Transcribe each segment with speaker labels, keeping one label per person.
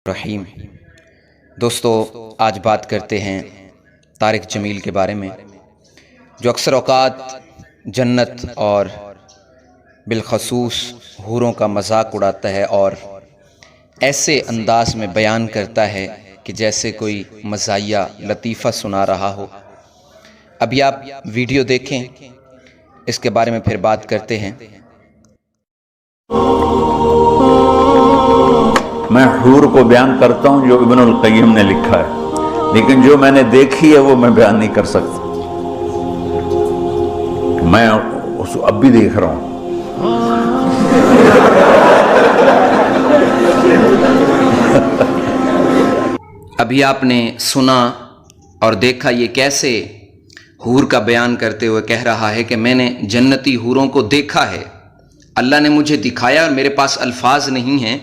Speaker 1: رحیم دوستو، آج بات کرتے ہیں طارق جمیل کے بارے میں، جو اکثر اوقات جنت اور بالخصوص حوروں کا مذاق اڑاتا ہے اور ایسے انداز میں بیان کرتا ہے کہ جیسے کوئی مزاحیہ لطیفہ سنا رہا ہو۔ ابھی آپ ویڈیو دیکھیں، اس کے بارے میں پھر بات کرتے ہیں۔
Speaker 2: میں حور کو بیان کرتا ہوں جو ابن القیم نے لکھا ہے، لیکن جو میں نے دیکھی ہے وہ میں بیان نہیں کر سکتا۔ میں اس کو اب بھی دیکھ رہا ہوں۔
Speaker 1: ابھی آپ نے سنا اور دیکھا یہ کیسے حور کا بیان کرتے ہوئے کہہ رہا ہے کہ میں نے جنتی حوروں کو دیکھا ہے، اللہ نے مجھے دکھایا اور میرے پاس الفاظ نہیں ہیں،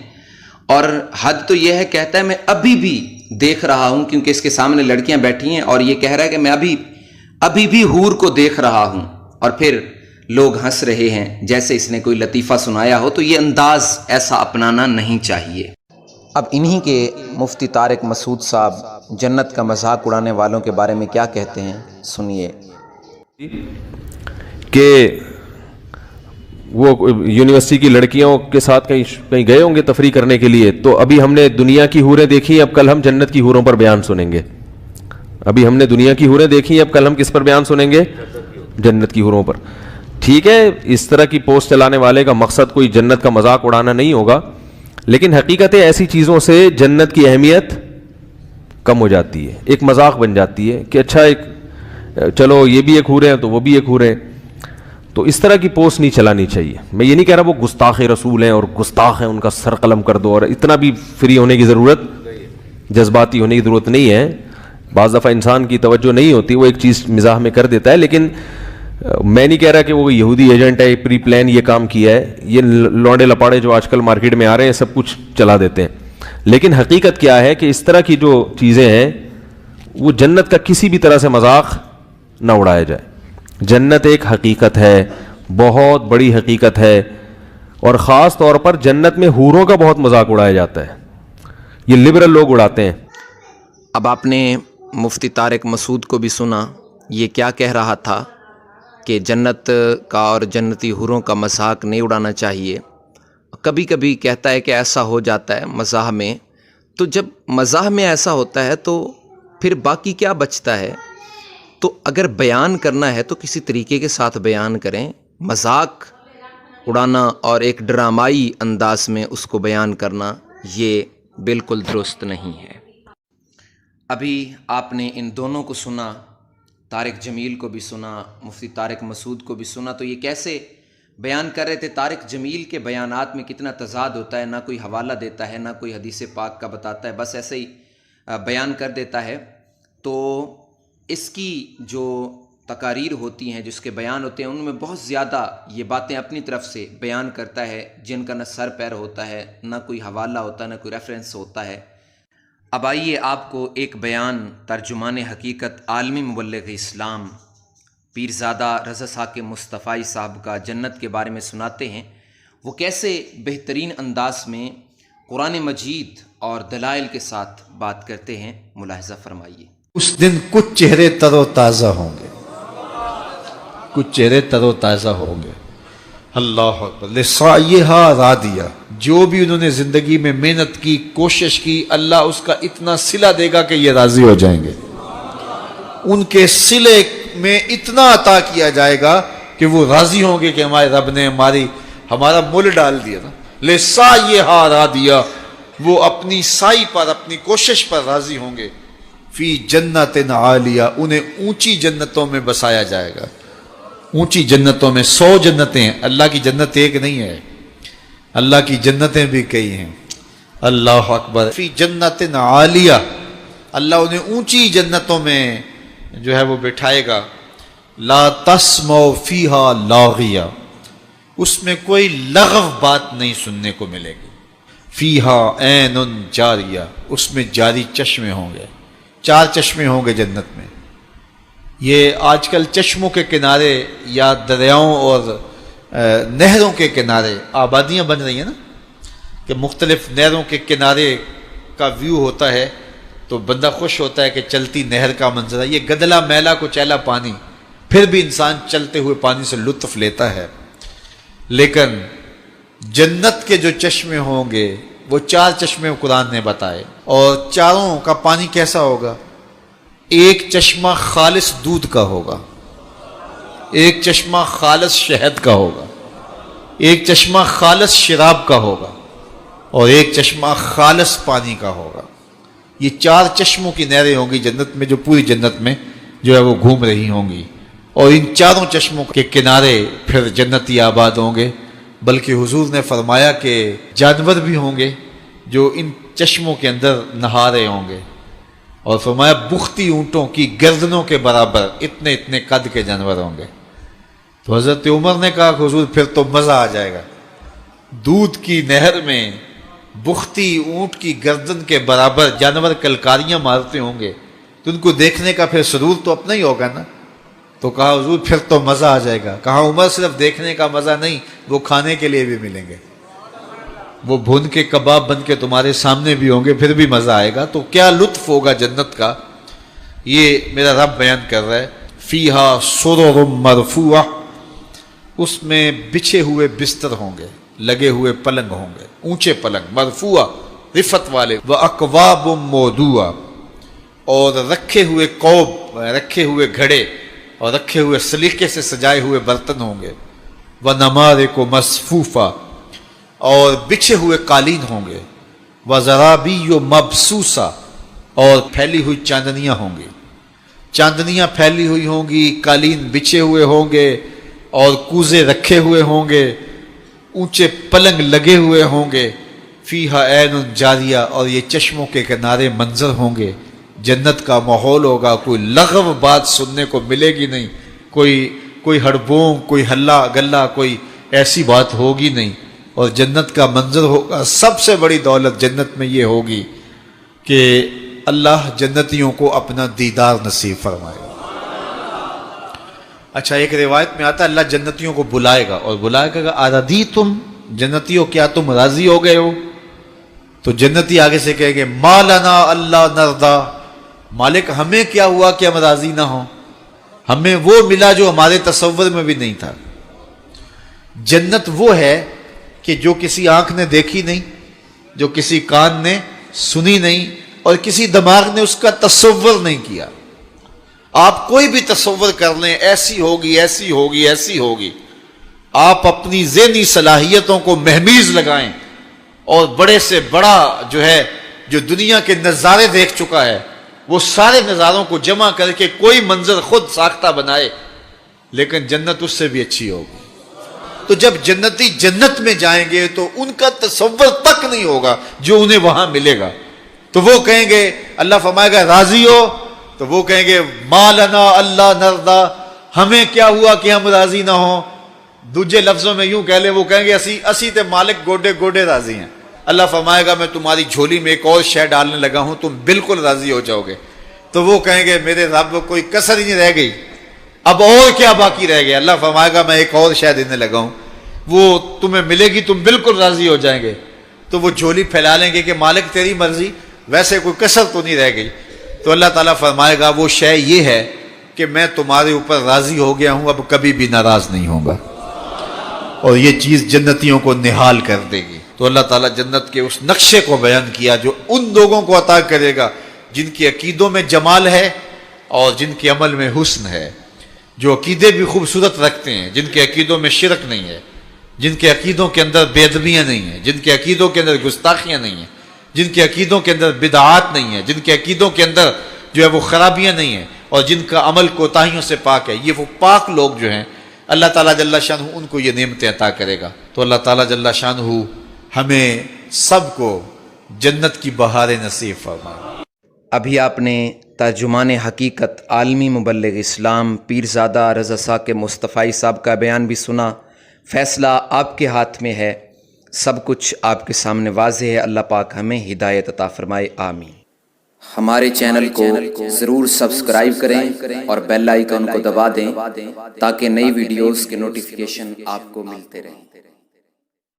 Speaker 1: اور حد تو یہ ہے کہتا ہے میں ابھی بھی دیکھ رہا ہوں، کیونکہ اس کے سامنے لڑکیاں بیٹھی ہیں اور یہ کہہ رہا ہے کہ میں ابھی بھی حور کو دیکھ رہا ہوں، اور پھر لوگ ہنس رہے ہیں جیسے اس نے کوئی لطیفہ سنایا ہو۔ تو یہ انداز ایسا اپنانا نہیں چاہیے۔ اب انہی کے مفتی طارق مسعود صاحب جنت کا مذاق اڑانے والوں کے بارے میں کیا کہتے ہیں، سنیے۔
Speaker 3: کہ وہ یونیورسٹی کی لڑکیوں کے ساتھ کہیں گئے ہوں گے تفریح کرنے کے لیے، تو ابھی ہم نے دنیا کی حوریں دیکھی، اب کل ہم جنت کی حوروں پر بیان سنیں گے۔ ابھی ہم نے دنیا کی حوریں دیکھی، اب کل ہم کس پر بیان سنیں گے؟ جنت کی حوروں پر۔ ٹھیک ہے، اس طرح کی پوسٹ چلانے والے کا مقصد کوئی جنت کا مذاق اڑانا نہیں ہوگا، لیکن حقیقت ایسی چیزوں سے جنت کی اہمیت کم ہو جاتی ہے، ایک مذاق بن جاتی ہے کہ اچھا چلو یہ بھی ایک حور ہیں تو وہ بھی ایک حور ہیں۔ تو اس طرح کی پوسٹ نہیں چلانی چاہیے۔ میں یہ نہیں کہہ رہا وہ گستاخ رسول ہیں اور گستاخ ہیں، ان کا سر قلم کر دو، اور اتنا بھی فری ہونے کی ضرورت، جذباتی ہونے کی ضرورت نہیں ہے۔ بعض دفعہ انسان کی توجہ نہیں ہوتی، وہ ایک چیز مزاح میں کر دیتا ہے، لیکن میں نہیں کہہ رہا کہ وہ یہودی ایجنٹ ہے، پری پلان یہ کام کیا ہے۔ یہ لونڈے لپاڑے جو آج کل مارکیٹ میں آ رہے ہیں سب کچھ چلا دیتے ہیں، لیکن حقیقت کیا ہے کہ اس طرح کی جو چیزیں ہیں وہ جنت کا کسی بھی طرح سے مذاق نہ اڑایا جائے۔ جنت ایک حقیقت ہے، بہت بڑی حقیقت ہے، اور خاص طور پر جنت میں حوروں کا بہت مذاق اڑایا جاتا ہے، یہ لبرل لوگ اڑاتے ہیں۔
Speaker 1: اب آپ نے مفتی طارق مسعود کو بھی سنا، یہ کیا کہہ رہا تھا کہ جنت کا اور جنتی حوروں کا مذاق نہیں اڑانا چاہیے۔ کبھی کبھی کہتا ہے کہ ایسا ہو جاتا ہے مزاح میں، تو جب مزاح میں ایسا ہوتا ہے تو پھر باقی کیا بچتا ہے؟ تو اگر بیان کرنا ہے تو کسی طریقے کے ساتھ بیان کریں۔ مذاق اڑانا اور ایک ڈرامائی انداز میں اس کو بیان کرنا یہ بالکل درست نہیں ہے۔ ابھی آپ نے ان دونوں کو سنا، طارق جمیل کو بھی سنا، مفتی طارق مسعود کو بھی سنا، تو یہ کیسے بیان کر رہے تھے۔ طارق جمیل کے بیانات میں کتنا تضاد ہوتا ہے، نہ کوئی حوالہ دیتا ہے، نہ کوئی حدیث پاک کا بتاتا ہے، بس ایسے ہی بیان کر دیتا ہے۔ تو اس کی جو تقاریر ہوتی ہیں، جس کے بیان ہوتے ہیں، ان میں بہت زیادہ یہ باتیں اپنی طرف سے بیان کرتا ہے جن کا نہ سر پیر ہوتا ہے، نہ کوئی حوالہ ہوتا ہے، نہ کوئی ریفرنس ہوتا ہے۔ اب آئیے آپ کو ایک بیان ترجمان حقیقت عالمی مبلغ اسلام پیرزادہ رضا حاکم مصطفی صاحب کا جنت کے بارے میں سناتے ہیں۔ وہ کیسے بہترین انداز میں قرآن مجید اور دلائل کے ساتھ بات کرتے ہیں، ملاحظہ فرمائیے۔
Speaker 4: اس دن کچھ چہرے تر و تازہ ہوں گے، کچھ چہرے تر و تازہ ہوں گے۔ اللہ اکبر۔ لسعیھا راضیہ، جو بھی انہوں نے زندگی میں محنت کی، کوشش کی، اللہ اس کا اتنا صلہ دے گا کہ یہ راضی ہو جائیں گے۔ ان کے صلے میں اتنا عطا کیا جائے گا کہ وہ راضی ہوں گے کہ ہمارے رب نے ہمارا مول ڈال دیا نا۔ لسعیھا راضیہ، وہ اپنی سعی پر، اپنی کوشش پر راضی ہوں گے۔ فی جنت عالیہ، انہیں اونچی جنتوں میں بسایا جائے گا۔ اونچی جنتوں میں 100 جنتیں ہیں، اللہ کی جنت ایک نہیں ہے، اللہ کی جنتیں بھی کئی ہیں۔ اللہ اکبر۔ فی جنت عالیہ، اللہ انہیں اونچی جنتوں میں جو ہے وہ بٹھائے گا۔ لا تسمع فیہا لاغیہ، اس میں کوئی لغو بات نہیں سننے کو ملے گی۔ فیہا عین جاریہ، اس میں جاری چشمے ہوں گے، 4 چشمے ہوں گے جنت میں۔ یہ آج کل چشموں کے کنارے یا دریاؤں اور نہروں کے کنارے آبادیاں بن رہی ہیں نا، کہ مختلف نہروں کے کنارے کا ویو ہوتا ہے تو بندہ خوش ہوتا ہے کہ چلتی نہر کا منظر ہے، یہ گدلا میلا کو چیلا پانی، پھر بھی انسان چلتے ہوئے پانی سے لطف لیتا ہے۔ لیکن جنت کے جو چشمے ہوں گے وہ 4 چشمے قرآن نے بتائے، اور چاروں کا پانی کیسا ہوگا؟ ایک چشمہ خالص دودھ کا ہوگا، ایک چشمہ خالص شہد کا ہوگا، ایک چشمہ خالص شراب کا ہوگا، اور ایک چشمہ خالص پانی کا ہوگا۔ یہ 4 چشموں کی نہریں ہوں گی جنت میں، جو پوری جنت میں جو ہے وہ گھوم رہی ہوں گی، اور ان چاروں چشموں کے کنارے پھر جنتی آباد ہوں گے۔ بلکہ حضور نے فرمایا کہ جانور بھی ہوں گے جو ان چشموں کے اندر نہا رہے ہوں گے، اور فرمایا بختی اونٹوں کی گردنوں کے برابر اتنے اتنے قد کے جانور ہوں گے۔ تو حضرت عمر نے کہا کہ حضور پھر تو مزہ آ جائے گا، دودھ کی نہر میں بختی اونٹ کی گردن کے برابر جانور کلکاریاں مارتے ہوں گے، تو ان کو دیکھنے کا پھر سرور تو اپنا ہی ہوگا نا۔ تو کہا حضور پھر تو مزہ آ جائے گا۔ کہا عمر صرف دیکھنے کا مزہ نہیں، وہ کھانے کے لیے بھی ملیں گے، وہ بھون کے کباب بن کے تمہارے سامنے بھی ہوں گے، پھر بھی مزہ آئے گا۔ تو کیا لطف ہوگا جنت کا، یہ میرا رب بیان کر رہا ہے۔ فیہا سرر مرفوعہ، اس میں بچھے ہوئے بستر ہوں گے، لگے ہوئے پلنگ ہوں گے، اونچے پلنگ، مرفوعہ رفت والے، وَأَكْوَابٌ مَوْضُوعَةٌ، اور رکھے ہوئے کوب، رکھے ہوئے گھڑے اور رکھے ہوئے سلیقے سے سجائے ہوئے برتن ہوں گے، وَنَمَارِقُ مَصْفُوفَةٌ، اور بچھے ہوئے قالین ہوں گے، وَزَرَابِيُّ مَبْسُوسَةٌ، اور پھیلی ہوئی چاندنیاں ہوں گی، چاندنیاں پھیلی ہوئی ہوں گی، قالین بچھے ہوئے ہوں گے، اور کوزے رکھے ہوئے ہوں گے، اونچے پلنگ لگے ہوئے ہوں گے۔ فیہا عین جاریہ، اور یہ چشموں کے کنارے منظر ہوں گے، جنت کا ماحول ہوگا، کوئی لغو بات سننے کو ملے گی نہیں، کوئی ہڑبونگ، کوئی ہلا گلا، کوئی ایسی بات ہوگی نہیں، اور جنت کا منظر ہوگا۔ سب سے بڑی دولت جنت میں یہ ہوگی کہ اللہ جنتیوں کو اپنا دیدار نصیب فرمائے گا۔ اچھا، ایک روایت میں آتا ہے اللہ جنتیوں کو بلائے گا، اور بلائے گا اَرَضِیتُم، جنتیوں کیا تم راضی ہو گئے ہو؟ تو جنتی آگے سے کہیں گے ما لنا اللہ نرضا، مالک ہمیں کیا ہوا کہ ہم راضی نہ ہوں، ہمیں وہ ملا جو ہمارے تصور میں بھی نہیں تھا۔ جنت وہ ہے کہ جو کسی آنکھ نے دیکھی نہیں، جو کسی کان نے سنی نہیں، اور کسی دماغ نے اس کا تصور نہیں کیا۔ آپ کوئی بھی تصور کر لیں، ایسی ہوگی ایسی ہوگی ایسی ہوگی، آپ اپنی ذہنی صلاحیتوں کو مہمیز لگائیں، اور بڑے سے بڑا جو دنیا کے نظارے دیکھ چکا ہے، وہ سارے نظاروں کو جمع کر کے کوئی منظر خود ساختہ بنائے، لیکن جنت اس سے بھی اچھی ہوگی۔ تو جب جنتی جنت میں جائیں گے تو ان کا تصور تک نہیں ہوگا جو انہیں وہاں ملے گا۔ تو وہ کہیں گے، اللہ فرمائے گا راضی ہو؟ تو وہ کہیں گے ما لنا اللہ نرضا، ہمیں کیا ہوا کہ ہم راضی نہ ہوں۔ دوسرے لفظوں میں یوں کہہ لیں، وہ کہیں گے اسی تے مالک گوڈے گوڈے راضی ہیں۔ اللہ فرمائے گا میں تمہاری جھولی میں ایک اور شے ڈالنے لگا ہوں، تم بالکل راضی ہو جاؤ گے۔ تو وہ کہیں گے میرے رب کوئی کسر ہی نہیں رہ گئی، اب اور کیا باقی رہ گیا؟ اللہ فرمائے گا میں ایک اور شے دینے لگا ہوں، وہ تمہیں ملے گی، تم بالکل راضی ہو جائیں گے۔ تو وہ جھولی پھیلا لیں گے کہ مالک تیری مرضی، ویسے کوئی کسر تو نہیں رہ گئی۔ تو اللہ تعالیٰ فرمائے گا وہ شے یہ ہے کہ میں تمہارے اوپر راضی ہو گیا ہوں، اب کبھی بھی ناراض نہیں ہوں گا، اور یہ چیز جنتیوں کو نہال کر دے گی۔ تو اللہ تعالیٰ جنت کے اس نقشے کو بیان کیا جو ان لوگوں کو عطا کرے گا جن کے عقیدوں میں جمال ہے اور جن کے عمل میں حسن ہے، جو عقیدے بھی خوبصورت رکھتے ہیں، جن کے عقیدوں میں شرک نہیں ہے، جن کے عقیدوں کے اندر بے ادبیاں نہیں ہیں، جن کے عقیدوں کے اندر گستاخیاں نہیں ہیں، جن کے عقیدوں کے اندر بدعات نہیں ہیں، جن کے عقیدوں کے اندر جو ہے وہ خرابیاں نہیں ہیں، اور جن کا عمل کوتاہیوں سے پاک ہے، یہ وہ پاک لوگ جو ہیں اللہ تعالیٰ جل شانہ ان کو یہ نعمتیں عطا کرے گا۔ تو اللہ تعالیٰ جل شانہ ہمیں سب کو جنت کی بہاریں نصیب فرمائے۔
Speaker 1: ابھی آپ نے ترجمان حقیقت عالمی مبلغ اسلام پیرزادہ رضا ساکر مصطفی صاحب کا بیان بھی سنا۔ فیصلہ آپ کے ہاتھ میں ہے، سب کچھ آپ کے سامنے واضح ہے۔ اللہ پاک ہمیں ہدایت عطا فرمائے، آمین۔ ہمارے چینل کو ضرور سبسکرائب کریں اور بیل آئیکن کو دبا دیں تاکہ نئی ویڈیوز کے نوٹیفیکیشن آپ کو ملتے رہیں۔